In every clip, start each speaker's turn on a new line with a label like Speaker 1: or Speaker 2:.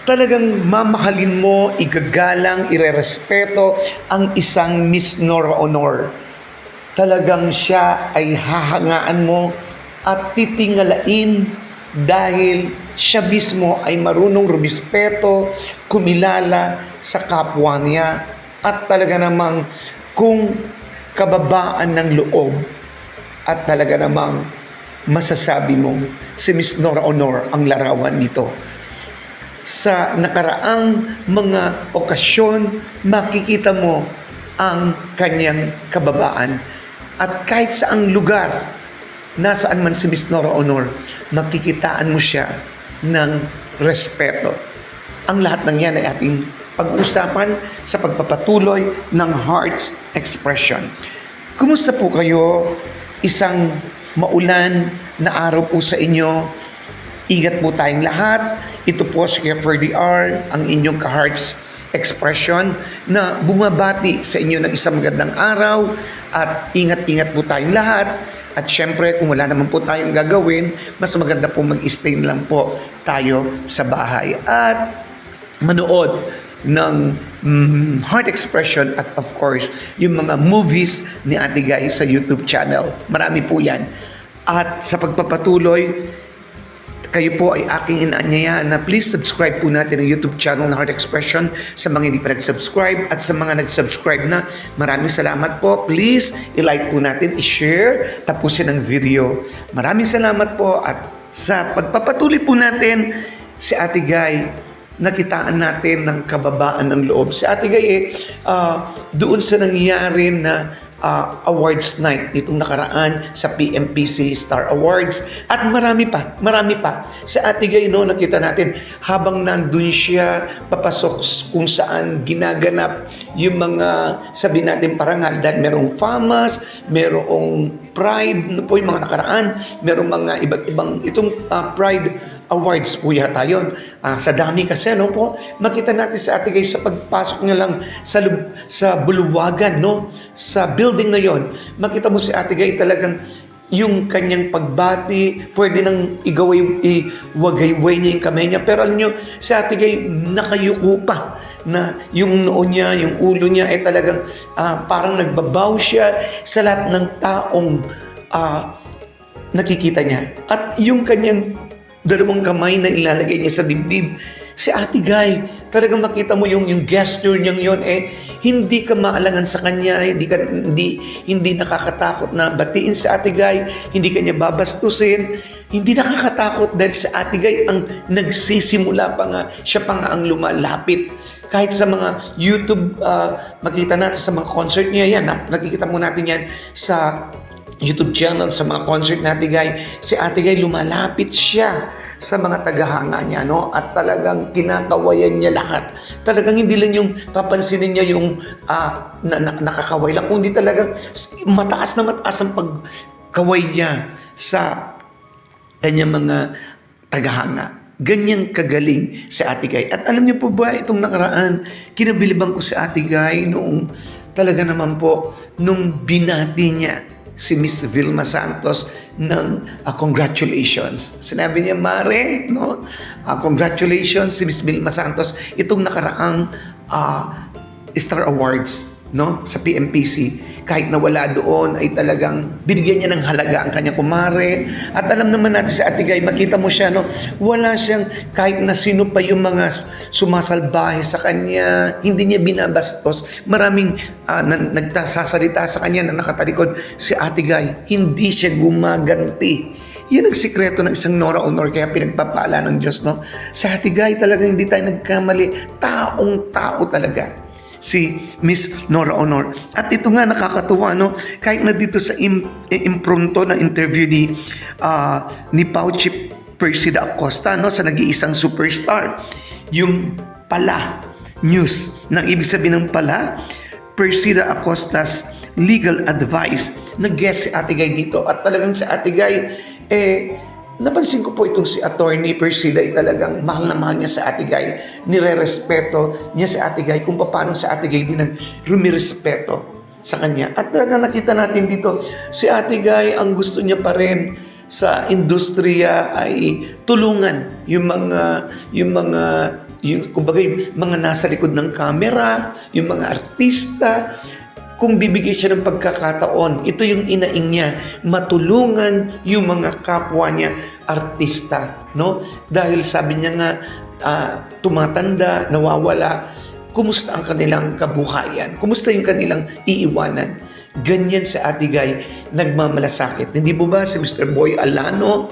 Speaker 1: talagang mamahalin mo, igagalang, irerespeto ang isang Miss Nora Honor. Talagang siya ay hahangaan mo at titingalain dahil siya mismo ay marunong rumispeto, kumilala sa kapwa niya at talaga namang kung kababaan ng loob at talaga namang masasabi mong si Miss Nora Honor ang larawan nito. Sa nakaraang mga okasyon, makikita mo ang kanyang kababaan. At kahit saang lugar, nasaan man si Miss Nora Honor, makikitaan mo siya ng respeto. Ang lahat ng yan ay ating pag-uusapan sa pagpapatuloy ng Heart's Expression. Kumusta po kayo? Isang maulan na araw po sa inyo. Ingat po tayong lahat. Ito po si Ferdy R, ang inyong ka-Heart's Expression na bumabati sa inyo ng isang magandang araw at ingat-ingat po tayong lahat. At syempre, kung wala naman po tayong gagawin, mas maganda po mag-stay na lang po tayo sa bahay at manood ng Heart Expression at of course, yung mga movies ni Ate Guy sa YouTube channel. Marami po yan. At sa pagpapatuloy, kayo po ay aking inaanyayahan na please subscribe po natin ang YouTube channel ng Heart Expression sa mga hindi pa nag-subscribe at sa mga nag-subscribe na maraming salamat po. Please i-like po natin, i-share, tapusin ang video. Maraming salamat po at sa pagpapatuloy po natin si Ate Guy, nakitaan natin ng kababaan ng loob. Si Ate Guy doon sa nangyayari na awards night nitong nakaraan sa PMPC Star Awards at marami pa. Si Ate Guy, no, nakita natin habang nandun siya papasok kung saan ginaganap yung mga sabi natin parangal dahil merong FAMAS, merong Pride, no po yung mga nakaraan, merong mga iba't ibang itong Pride Awards po yata yun. Sa dami kasi, no po, makita natin sa Ate Guy sa pagpasok niya lang sa bulwagan, no, sa building na yon, makita mo si Ate Guy talagang yung kanyang pagbati, pwede nang iwagayway niya yung kamay niya. Pero alam nyo, si Ate Guy nakayuko pa na yung noo niya, yung ulo niya ay talagang parang nagbabaw siya sa lahat ng taong nakikita niya. At yung kanyang dalawang kamay na ilalagay niya sa dibdib. Si Ate Guy, talagang makita mo yung gesture niyang yon, hindi ka maalangan sa kanya, hindi nakakatakot na batiin si Ate Guy, hindi ka niya babastusin, hindi nakakatakot dahil si Ate Guy ang nagsisimula pa nga, siya pa nga ang lumalapit. Kahit sa mga YouTube, makita natin sa mga concert niya yan, nakikita mo natin yan sa YouTube channel, sa mga concert na Ate Guy, si Ate Guy lumalapit siya sa mga tagahanga niya, no? At talagang kinakawayan niya lahat. Talagang hindi lang yung papansinin niya yung nakakaway lang, kundi talagang mataas na mataas ang pagkaway niya sa kanyang mga tagahanga. Ganyang kagaling si Ate Guy. At alam niyo po ba, itong nakaraan, kinabilibang ko si Ate Guy noong talaga naman po, nung binati niya si Miss Vilma Santos ng congratulations. Sinabi niya, Mare, no? Congratulations si Miss Vilma Santos itong nakaraang Star Awards, no, sa PMPC. Kahit na wala doon ay talagang binigyan niya ng halaga ang kanyang kumare. At alam naman natin sa Ate Guy, makita mo siya, no, wala siyang kahit na sino pa yung mga sumasalbahe sa kanya, hindi niya binabastos. Maraming nagsasalita sa kanya na nakatalikod. Si Ate Guy, hindi siya gumaganti. Yan ang sikreto ng isang Nora Honor, kaya pinagpapala ng Diyos, no? Sa Ate Guy, talagang hindi tayo nagkamali. Taong-tao talaga si Miss Nora Honor. At ito nga nakakatuwa, no? Kahit na dito sa impronto na interview ni Pauchi Persida Acosta, no, sa nag-iisang superstar, yung pala news, nang ibig sabihin ng pala, Persida Acosta's legal advice. Nag-guest si Ate Guy dito at talagang si Ate Guy, napansin ko po itong si Attorney Persida ay talagang mahal na mahal niya sa Ate Guy. Nire-respeto niya sa Ate Guy kung paano sa Ate Guy din rumirespeto sa kanya. At talagang nakita natin dito, si Ate Guy ang gusto niya pa rin sa industriya ay tulungan kumbaga yung mga nasa likod ng camera, yung mga artista. Kung bibigyan siya ng pagkakataon, ito yung inaing niya, matulungan yung mga kapwa niya artista, no? Dahil sabi niya nga, tumatanda, nawawala, kumusta ang kanilang kabuhayan? Kumusta yung kanilang iiwanan? Ganyan sa Ate Guy, nagmamalasakit. Hindi po ba si Mr. Boy Alano,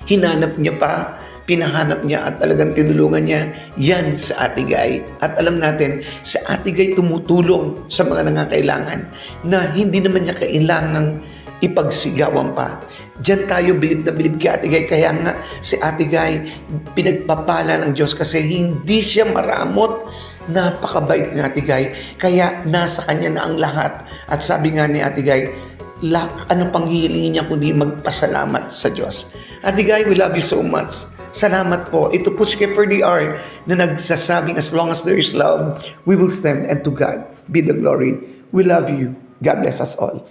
Speaker 1: hinanap niya pa, pinahanap niya at talagang tinulungan niya yan sa Ate Guy. At alam natin, sa Ate Guy tumutulong sa mga nangangailangan na hindi naman niya kailangang ipagsigawan pa. Diyan tayo bilib na bilib kay Ate Guy. Kaya nga si Ate Guy, pinagpapala ng Diyos kasi hindi siya maramot. Napakabait ng Ate Guy. Kaya nasa kanya na ang lahat. At sabi nga ni Ate Guy, ano pang hihilingin niya kundi magpasalamat sa Diyos. Ate Guy, we love you so much. Salamat po. Ito po si Skipper DR na nagsasabing as long as there is love, we will stand and to God be the glory. We love you. God bless us all.